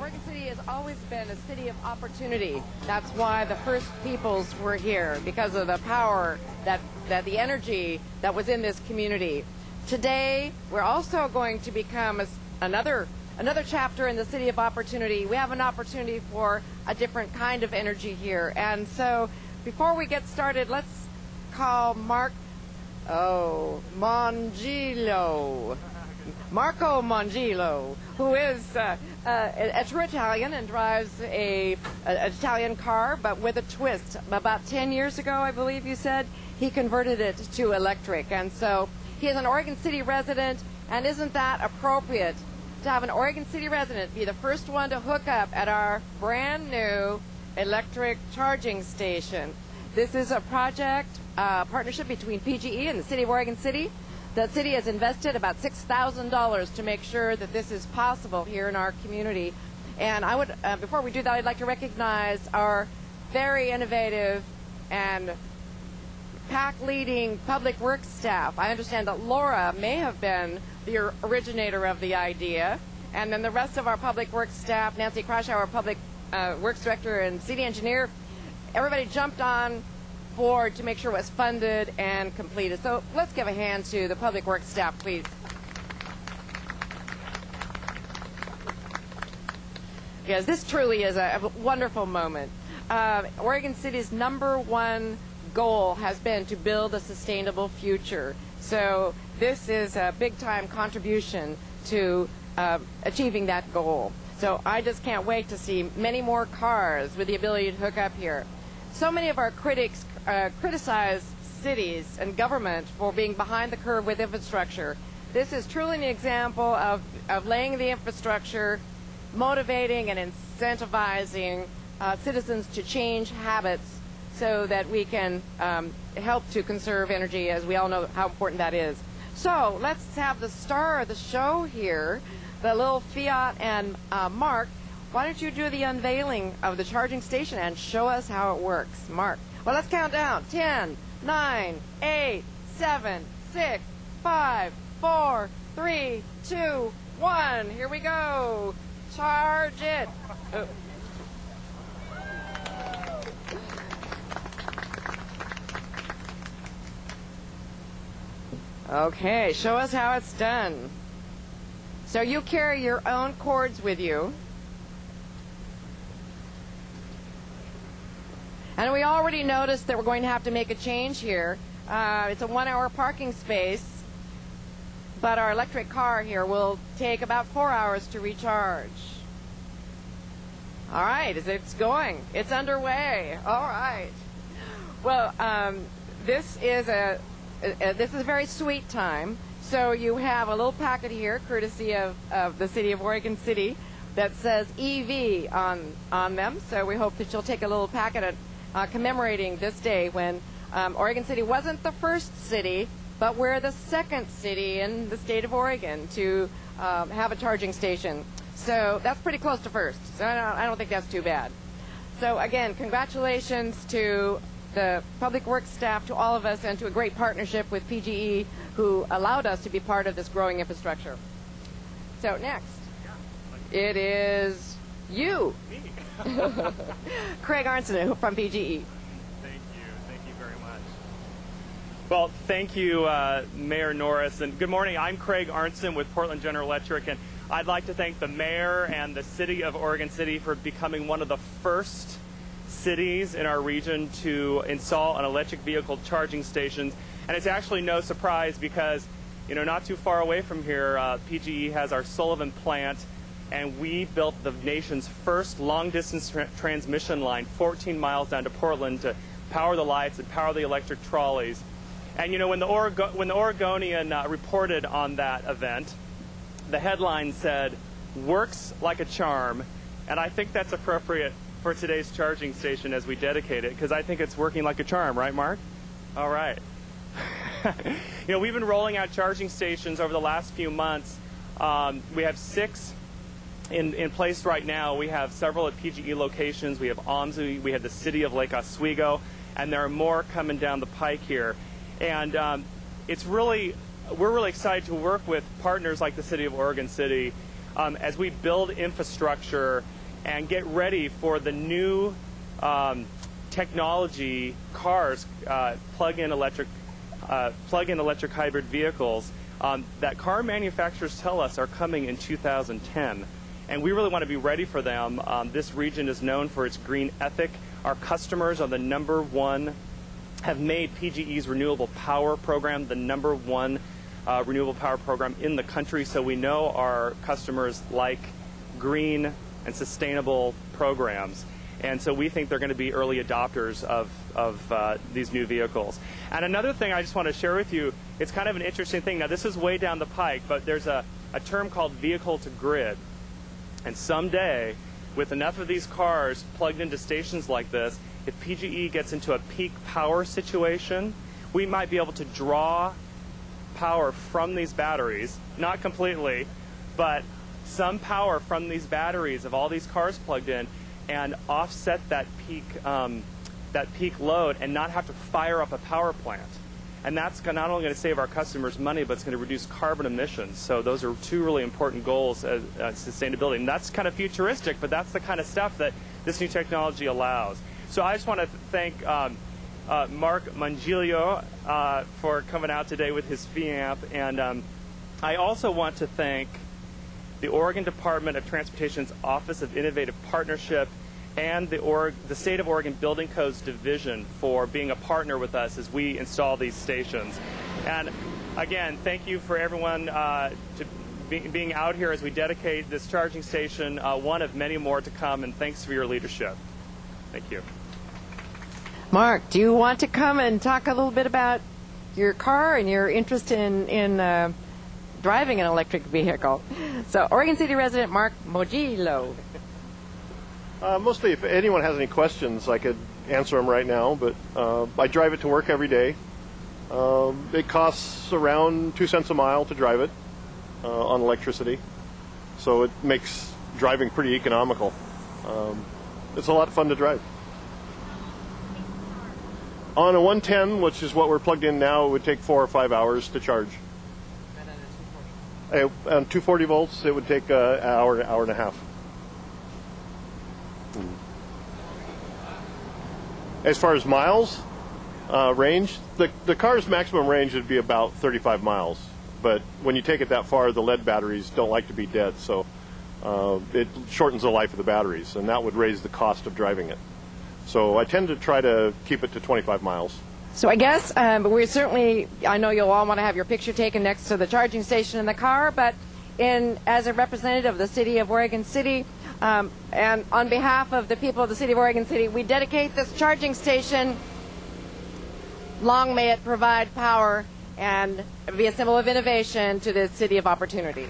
Oregon City has always been a city of opportunity. That's why the first peoples were here, because of the power, that the energy that was in this community. Today, we're also going to become another chapter in the city of opportunity. We have an opportunity for a different kind of energy here. And so, before we get started, let's call Marco Mongillo, who is a true Italian and drives an Italian car, but with a twist. About 10 years ago, I believe you said, he converted it to electric. And so he is an Oregon City resident, and isn't that appropriate to have an Oregon City resident be the first one to hook up at our brand new electric charging station? This is a partnership between PGE and the City of Oregon City. The city has invested about $6,000 to make sure that this is possible here in our community. And I would, before we do that, I'd like to recognize our very innovative and pack-leading public works staff. I understand that Laura may have been the originator of the idea, and then the rest of our public works staff, Nancy Krashow, our public works director and city engineer, everybody jumped on board to make sure it was funded and completed. So let's give a hand to the public works staff, please. Yes, this truly is a wonderful moment. Oregon City's #1 goal has been to build a sustainable future. So this is a big-time contribution to achieving that goal. So I just can't wait to see many more cars with the ability to hook up here. So many of our critics criticize cities and government for being behind the curve with infrastructure. This is truly an example of laying the infrastructure, motivating and incentivizing citizens to change habits so that we can help to conserve energy, as we all know how important that is. So let's have the star of the show here, the little Fiat, and Mark. Why don't you do the unveiling of the charging station and show us how it works? Mark. Well, let's count down. 10, 9, 8, 7, 6, 5, 4, 3, 2, 1. Here we go. Charge it. Oh. Okay, show us how it's done. So you carry your own cords with you. And we already noticed that we're going to have to make a change here. It's a 1-hour parking space, but our electric car here will take about 4 hours to recharge. All right, it's going. It's underway. All right. Well, this is a very sweet time. So you have a little packet here, courtesy of the City of Oregon City, that says EV on them. So we hope that you'll take a little packet commemorating this day when Oregon City wasn't the first city, but we're the second city in the state of Oregon to have a charging station. So that's pretty close to first. So I don't think that's too bad. So again, congratulations to the public works staff, to all of us, and to a great partnership with PGE, who allowed us to be part of this growing infrastructure. So next, it is you. Me. Craig Arnson from PGE. Thank you very much. Well, thank you, Mayor Norris, and good morning. I'm Craig Arnson with Portland General Electric, and I'd like to thank the mayor and the City of Oregon City for becoming one of the first cities in our region to install an electric vehicle charging stations. And it's actually no surprise because, you know, not too far away from here, PGE has our Sullivan plant, and we built the nation's first long-distance transmission line 14 miles down to Portland to power the lights and power the electric trolleys. And, you know, when the Oregonian reported on that event, the headline said, "Works like a charm," and I think that's appropriate for today's charging station as we dedicate it, because I think it's working like a charm, right, Mark? All right. You know, we've been rolling out charging stations over the last few months. We have 6 in place right now. We have several at PGE locations. We have OMSI, we have the city of Lake Oswego, and there are more coming down the pike here. And we're really excited to work with partners like the City of Oregon City. as we build infrastructure and get ready for the new technology cars, plug-in electric hybrid vehicles that car manufacturers tell us are coming in 2010. And we really want to be ready for them. This region is known for its green ethic. Our customers are have made PGE's renewable power program the #1 renewable power program in the country. So we know our customers like green and sustainable programs. And so we think they're going to be early adopters of these new vehicles. And another thing I just want to share with you, it's kind of an interesting thing. Now, this is way down the pike, but there's a term called vehicle to grid. And someday, with enough of these cars plugged into stations like this, if PGE gets into a peak power situation, we might be able to draw power from these batteries, not completely, but some power from these batteries of all these cars plugged in, and offset that peak load and not have to fire up a power plant. And that's not only going to save our customers money, but it's going to reduce carbon emissions. So those are two really important goals as sustainability. And that's kind of futuristic, but that's the kind of stuff that this new technology allows. So I just want to thank Mark Mangilio for coming out today with his FIAMP. And I also want to thank the Oregon Department of Transportation's Office of Innovative Partnership and the State of Oregon Building Codes Division for being a partner with us as we install these stations. And again, thank you for everyone being out here as we dedicate this charging station, one of many more to come, and thanks for your leadership. Thank you. Mark, do you want to come and talk a little bit about your car and your interest in driving an electric vehicle? So, Oregon City resident Mark Mangilio. Mostly, if anyone has any questions, I could answer them right now, but I drive it to work every day. It costs around 2 cents a mile to drive it on electricity, so it makes driving pretty economical. It's a lot of fun to drive. On a 110, which is what we're plugged in now, it would take 4 or 5 hours to charge. And on 240 volts, it would take an hour and a half. As far as miles, range, the car's maximum range would be about 35 miles. But when you take it that far, the lead batteries don't like to be dead, so it shortens the life of the batteries, and that would raise the cost of driving it. So I tend to try to keep it to 25 miles. So I guess I know you'll all want to have your picture taken next to the charging station in the car, but as a representative of the City of Oregon City, and on behalf of the people of the City of Oregon City, we dedicate this charging station. Long may it provide power and be a symbol of innovation to this city of opportunity.